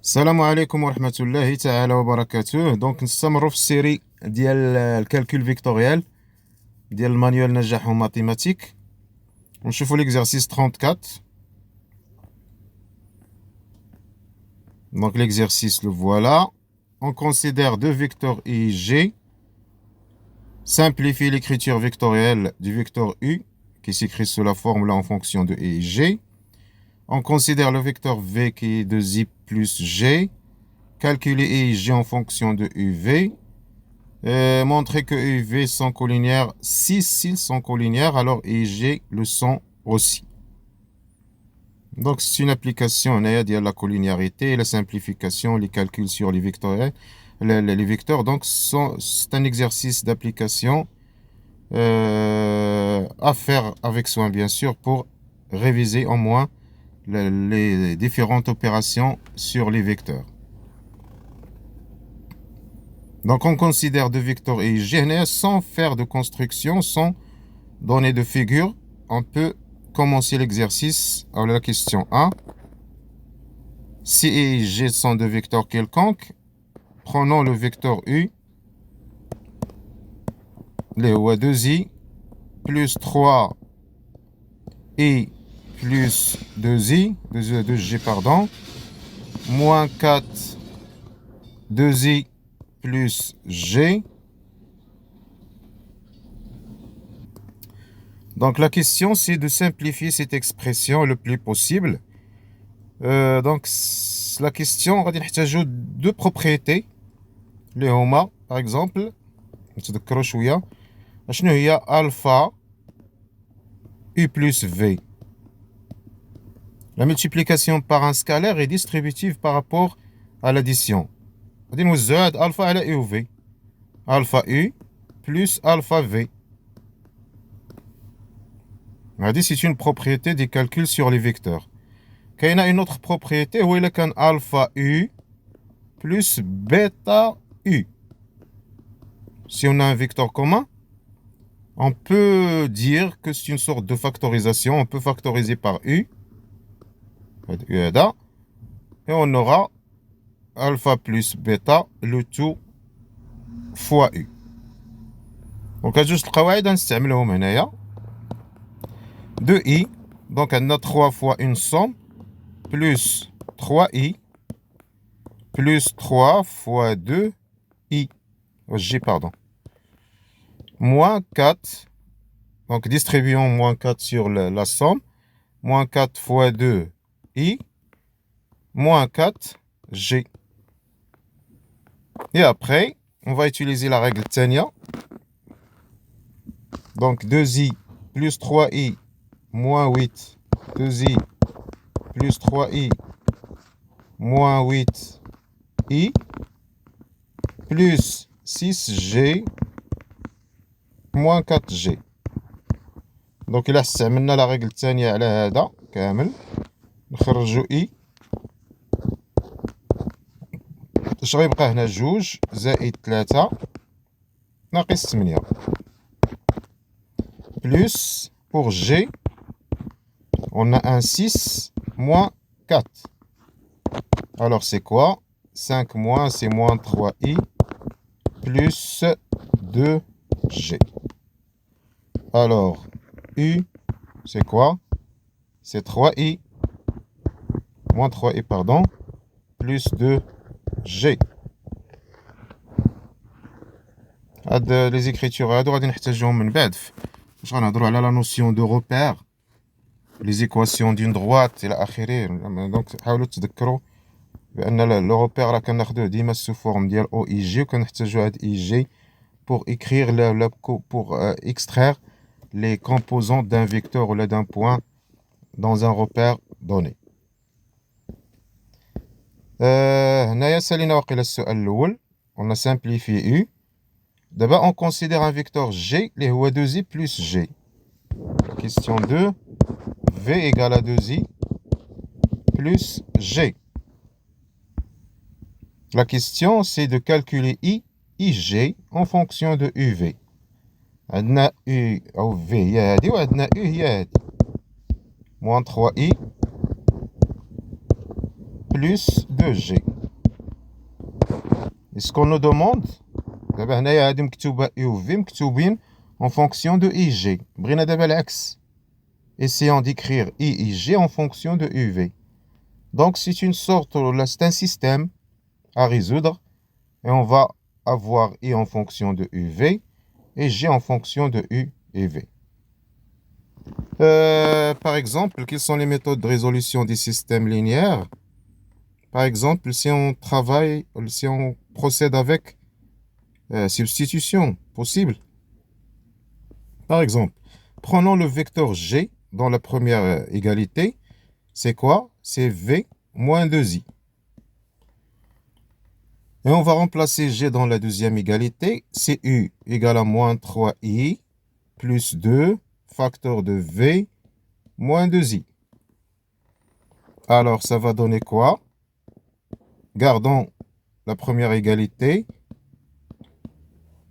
السلام عليكم ورحمة الله تعالى وبركاته. دونك نستمروا في السيري ديال الكالكول فيكتوريال ديال المانيوال نجاح وماتيماتيك، ونشوفوا ليكزارسيس 34. Donc l'exercice le voilà. On considère deux vecteurs i et g. Simplifie l'écriture vectorielle du vecteur u qui s'écrit sous la formule en fonction de i et g. On considère le vecteur v qui est de i plus g. Calculer i et g en fonction de uv. Montrer que u et v sont collinières. Si s'ils sont collinières, alors i et g le sont aussi. Donc, c'est une application de la collinéarité et la simplification, les calculs sur les vecteurs. Les vecteurs, donc, c'est un exercice d'application à faire avec soin, bien sûr, pour réviser au moins les différentes opérations sur les vecteurs. Donc, on considère deux vecteurs i et g sans faire de construction, sans donner de figure. On peut commencer l'exercice à la question 1. Si i et g sont deux vecteurs quelconques, prenons le vecteur u, les 2i, plus 3i plus 2i, 2g, pardon, moins 4, 2i plus g. Donc la question, c'est de simplifier cette expression le plus possible. Donc la question, on va dire deux propriétés. Les homa, par exemple, نتذكروا شوية شنو هي alpha u plus v. La multiplication par un scalaire est distributive par rapport à l'addition. غادي نوزعوا هاد alpha على u و v. Alpha u plus alpha v. C'est une propriété des calculs sur les vecteurs. Il y a une autre propriété, où il y a alpha u plus bêta u. Si on a un vecteur commun, on peut dire que c'est une sorte de factorisation. On peut factoriser par u. Et on aura alpha plus bêta, le tout fois u. Donc, juste le travail d'un système, 2i, donc on a 3 fois une somme, plus 3i, plus 3 fois 2i, g, pardon, moins 4, donc distribuons moins 4 sur la somme, moins 4 fois 2i, moins 4g. Et après, on va utiliser la règle Tania. Donc 2i plus 3i moins 8, 2i plus 3i moins 8i plus 6g moins 4g. Donc إلا استعملنا la règle الثانية على هذا كامل نخرجوا i. اش غيبقى هنا؟ 2 زائد 3 ناقص 8 plus pour g on a un 6 moins 4. Alors c'est quoi? 5 moins, c'est moins 3i plus 2g. Alors u c'est quoi? C'est 3i moins 3i, pardon, plus 2g. هاد les écritures هادو غادي نحتاجوهم من بعد باش غنهضروا على la notion de repère, les équations d'une droite الى اخره. دونك حاولوا تذكروا بان لو روبير راه كناخذوه ديما سو فورم ديال او اي جي، وكنحتاجوا هاد اي جي pour écrire pour extraire les composants d'un vecteur ou d'un point dans un repère donné. هنايا سالينا واقيلا السؤال الاول. on a simplifié u. D'abord, on considère un vecteur g, les 2i plus g. Question 2, v égale à 2i plus g. La question, c'est de calculer i et g en fonction de uv. عندنا u أو v هي هادي وعندنا u هي هادي. Moins 3i plus 2g. Et ce qu'on nous demande, دابا هنايا هادي مكتوبة U و V مكتوبين en fonction de IG. بغينا دابا العكس. Essayons d'écrire I et G en fonction de UV. Donc c'est une sorte, c'est un système à résoudre. Et on va avoir I en fonction de UV et G en fonction de U et V. Par exemple, quelles sont les méthodes de résolution des systèmes linéaires? Par exemple, si on procède avec substitution possible. Par exemple, prenons le vecteur G dans la première égalité. C'est quoi? C'est V moins 2i. Et on va remplacer G dans la deuxième égalité. C'est U égale à moins 3i plus 2 facteur de V moins 2i. Alors, ça va donner quoi? Gardons la première égalité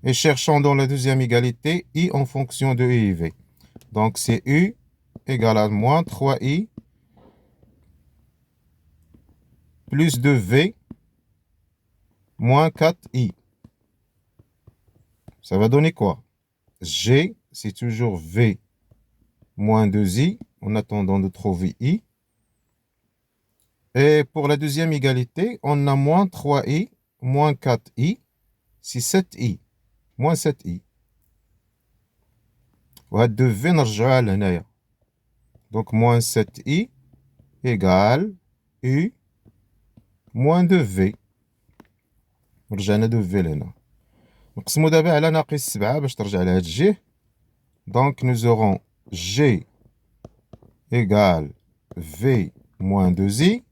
et cherchons dans la deuxième égalité I en fonction de U et V. Donc, c'est U égale à moins 3i plus 2v moins 4i. Ça va donner quoi? G, c'est toujours V moins 2i en attendant de trouver I. Et pour la deuxième égalité, on a moins 3i moins 4i, c'est 7i, moins 7i. وهاد 2v نرجعوها لهنايا. Donc moins 7i égale U moins 2v. رجعنا 2v لهنا. نقسمو دابا على ناقص 7 باش ترجع لهاد الجهة. Donc nous aurons G égale V moins 2i.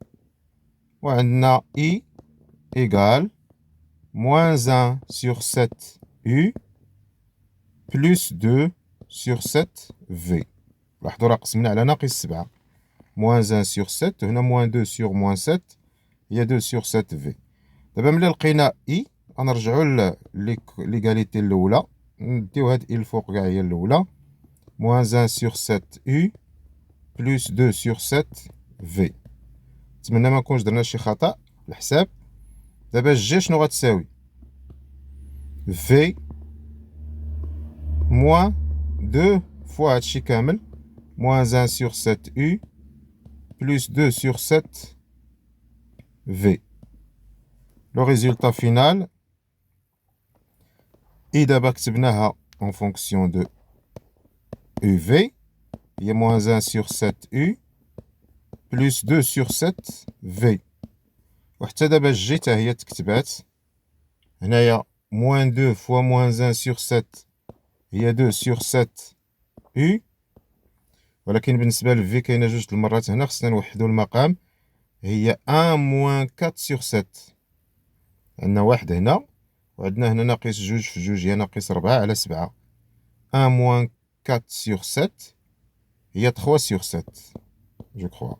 وعندنا I égale moins 1 sur 7U plus 2 sur 7V. لاحظوا راه قسمنا على ناقص 7. moins 1 sur 7 هنا moins 2 sur moins 7 هي 2 sur 7V. دابا ملي لقينا I غنرجعوا ليغاليتي الأولى نديو هاد I الفوق كاع هي الأولى. moins 1 sur 7U plus 2 sur 7V. نتمنى ما نكونش درنا شي خطأ في الحساب. دابا الجي شنو غتساوي؟ في موان 2 فوا هادشي كامل moins 1 sur 7U plus 2 sur 7V. Le résultat final, I d'abord كتبناها en fonction de UV, il y a moins 1 sur 7U plus 2 sur 7V. وحتى دابا الجي حتى هي تكتبات هنايا moins 2 fois moins 1 sur 7 هي 2 sur 7U. ولكن بالنسبة للفي كاينة جوج المرات هنا خصنا نوحدو المقام هي 1 moins 4 sur 7. عندنا واحد هنا وعندنا هنا ناقص جوج في جوج هي ناقص 4 على 7. 1 moins 4 sur 7 هي 3 sur 7 je crois.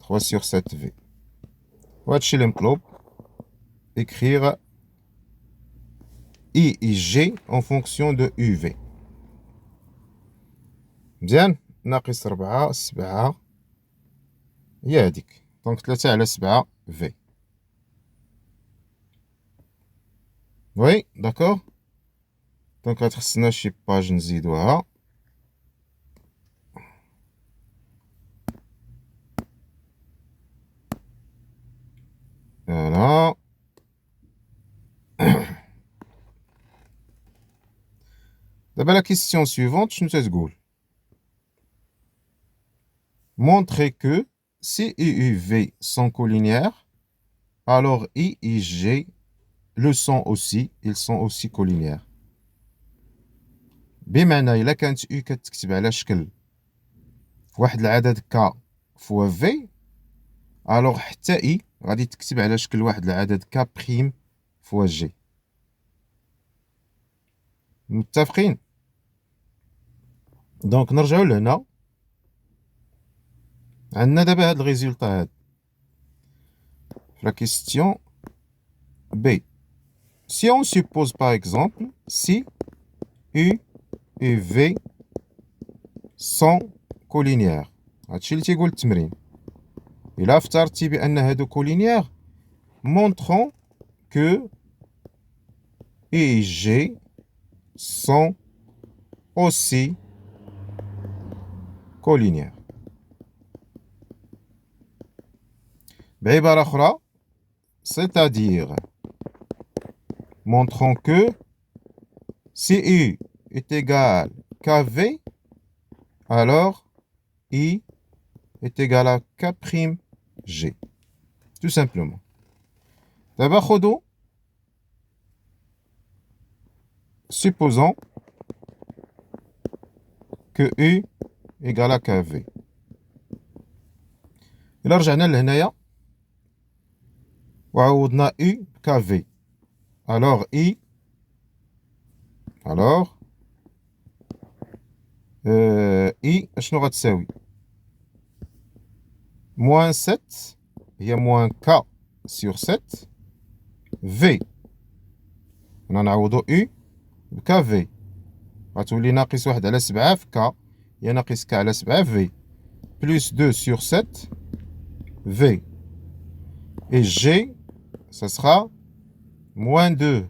3 sur 7V. وهادشي اللي مطلوب écrire I et G en fonction de UV. مزيان ناقص 4 7 هي هاديك دونك 3 على 7 V. وي داكور. دونك غتخصنا شي باج نزيدوها. فوالا. دابا لا كيستيون سويفونت شنو تتقول؟ montrer que si I et V sont collinéaires, alors I et G le sont aussi, ils sont aussi collinéaires. بمعنى إلا كانت U كتكتب على شكل واحد العدد K فوا V، alors حتى I غادي تكتب على شكل واحد العدد K بريم فوا G. متفقين؟ دونك نرجعو لهنا. عندنا دابا هاد الريزولطا هاد في لا كيستيون B. Si on suppose par exemple si U et V sont collinéaires. هادشي اللي تيقول التمرين. إلا افترضتي بأن هادو collinéaires, montrons que et G sont aussi collinéaires. بعبارة أخرى, c'est-à-dire montrons que si U est égal qu'à V, alors I est égal à K'G. Tout simplement. D'abord, supposons que U égale à KV. إلا رجعنا لهنايا وعوضنا U KV. Alors I, I شنو غتساوي؟ moins 7 هي moins K sur 7 V. هنا نعوضو U بكV. غتولي ناقص 1 على 7 في K هي ناقص K على 7 في V. Plus 2 sur 7 V. Et G, ça sera moins 2.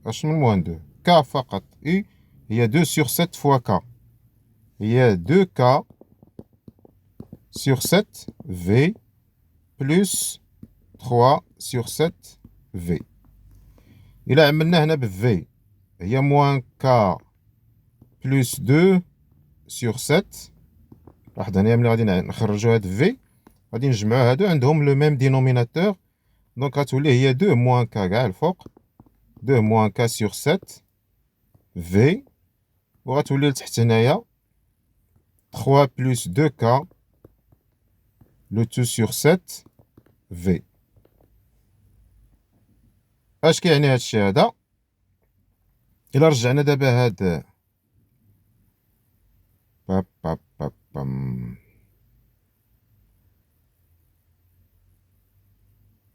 Vachement moins 2. K فقط. U, il y a 2 sur 7 fois K. Il y a 2K sur 7 V plus 3 sur 7 V. إلا عملنا هنا ب V, هي moins K plus 2 sur 7. واحد هنا ملي غادي نخرجوا هاد V, غادي نجمعوا هادو عندهم لو ميم دينوميناتور. دونك غتولي هي 2 moins K كاع الفوق. 2 moins K sur 7 V. وغتولي لتحت هنايا 3 plus 2K le tout sur 7 V. اش كيعني هادشي هذا؟ إلا رجعنا دابا هاد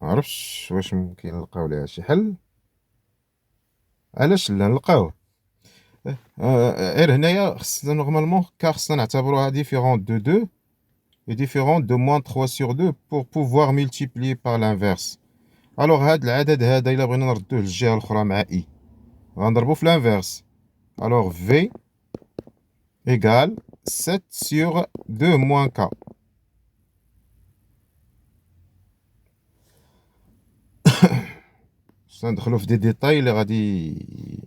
معرفتش واش ممكن نلقاو ليها شي حل. علاش لا نلقاوه؟ غير هنايا خصنا نورمالمون كا خصنا نعتبروها différente de 2 et différente de moins 3 sur 2 pour pouvoir multiplier par l'inverse. alors هاد العدد هذا إلا بغينا نردوه للجهة الأخرى مع I غنضربو في l'inverse. alors V égale 7 sur 2 moins K. ندخلو في دي ديتاي اللي غادي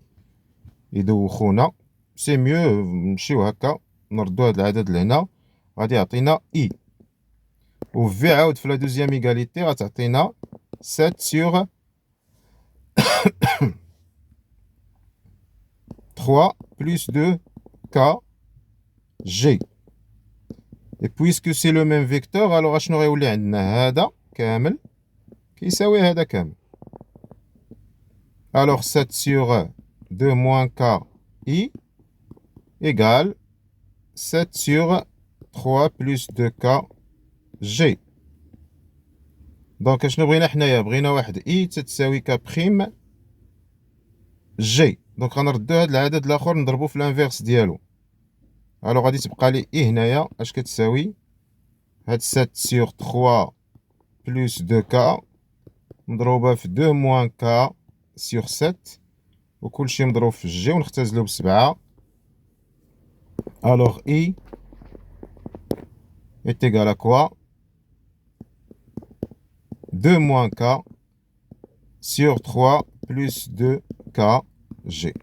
يدوخونا. سي ميو نمشيو هكا نردو هاد العدد لهنا غادي يعطينا I. و في عاود في لا دوزيام ايغاليتي غتعطينا 7 sur 3 plus 2 K G. Et puisque c'est le même vecteur, alors اشنو غيولي عندنا؟ هذا كامل كيساوي هذا كامل. alors 7 sur 2 moins K I égale 7 sur 3 plus 2K G. دونك اشنو بغينا حنايا؟ بغينا واحد I تتساوي K بريم G. دونك غنردو هاد العدد الاخر نضربو في الانفيرس ديالو. الوغ غادي تبقى لي I هنايا اش كتساوي؟ هاد 7 sur 3 plus 2K مضروبة في 2 moins K sur 7 وكلشي مضروب في G ونختزلو ب7. alors I est égal à quoi? 2 moins K sur 3 plus 2K G.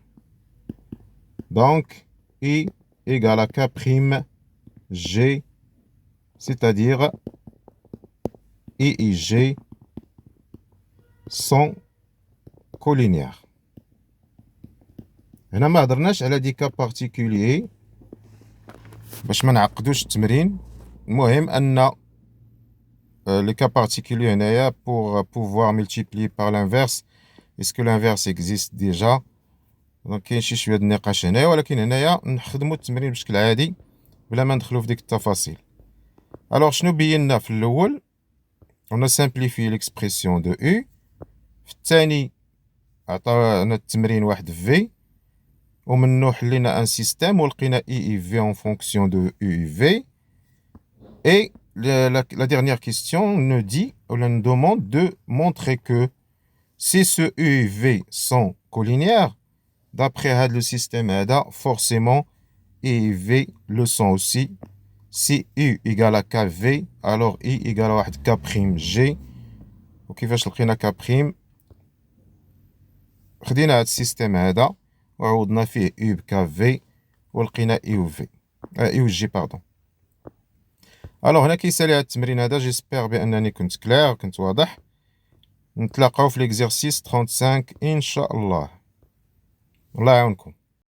Donc, I égale à K prime G, c'est-à-dire I et G sont collinéaires. هنا ما هضرناش على دي كا بارتيكوليي باش ما نعقدوش التمرين. المهم ان les cas particuliers هنايا pour pouvoir multiplier par l'inverse. est-ce que l'inverse existe déjà؟ دونك كاين شويه د النقاش هنايا، ولكن هنايا نخدموا التمرين بشكل عادي بلا ما ندخلوا في ديك التفاصيل. الوغ شنو بينا في الاول؟ on a simplifié l'expression de U. في الثاني عطانا التمرين واحد في ومنو حلينا ان سيستيم ولقينا I et V en fonction de U et V. Et la dernière question nous dit, ou nous demande de montrer que si ce U et V sont collinéaire, d'après le système forcément I et V le sont aussi. Si U égale à KV, alors I égale à K'G. وكيفاش لقينا K'؟ خدينا هذا السيستم هذا وعوضنا فيه U بكافي ولقينا I و V. I و G باردون. الوغ هنا كيسالي هذا التمرين هذا. جيسبيغ بأنني كنت كلير، كنت واضح. نتلاقاو في ليكزيرسيس 35 إن شاء الله. الله يعاونكم.